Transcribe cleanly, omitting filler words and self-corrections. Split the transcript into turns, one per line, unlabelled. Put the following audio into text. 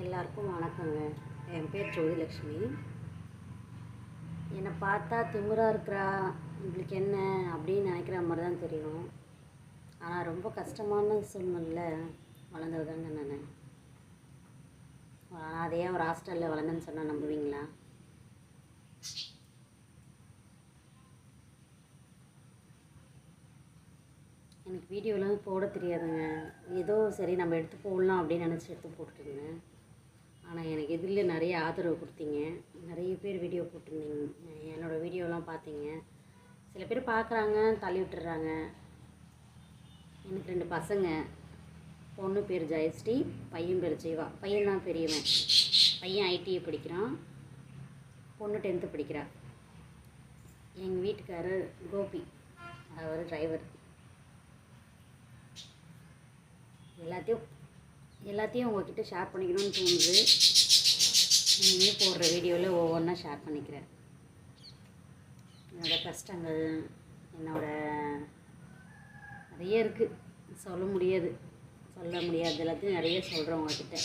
எல்லாருக்கும் வணக்கங்க. என் பேர் ஜோதிலக்ஷ்மி. என்னை பார்த்தா திமிராக இருக்கிறா, இவளுக்கு என்ன அப்படின்னு நினைக்கிற மாதிரி தான் தெரியும். ஆனால் ரொம்ப கஷ்டமான சூழ்நிலையில் வளர்ந்ததுதாங்க நான். அதே ஒரு ஹாஸ்டலில் வளர்ந்தேன்னு சொன்னால் நம்புவீங்களா? எனக்கு வீடியோலாம் போட தெரியாதுங்க. ஏதோ சரி நம்ம எடுத்து போடலாம் அப்படின்னு நினச்சி எடுத்து போட்டுருந்தேன். ஆனால் எனக்கு இதில் நிறைய ஆதரவு கொடுத்தீங்க. நிறைய பேர் வீடியோ போட்டிருந்தீங்க, என்னோடய வீடியோலாம் பார்த்தீங்க. சில பேர் பார்க்குறாங்க, தள்ளி விட்டுறாங்க. எனக்கு 2 பசங்க. பொண்ணு பேர் ஜெயஸ்ரீ, பையன் பேர் ஜீவா. பையன் தான் பெரியவன். பையன் ஐடிஐ படிக்கிறான், பொண்ணு 10th படிக்கிறா. எங்கள் வீட்டுக்காரர் கோபி, அவர் டிரைவர். எல்லாத்தையும் உங்கள்கிட்ட ஷேர் பண்ணிக்கணும்னு தோணுது. இனிமேல் போடுற வீடியோவில் ஒவ்வொன்றா ஷேர் பண்ணிக்கிறேன். என்னோடய கஷ்டங்கள், நிறைய இருக்குது, சொல்ல முடியாது எல்லாத்தையும் நிறைய சொல்கிறேன் உங்கள்கிட்ட.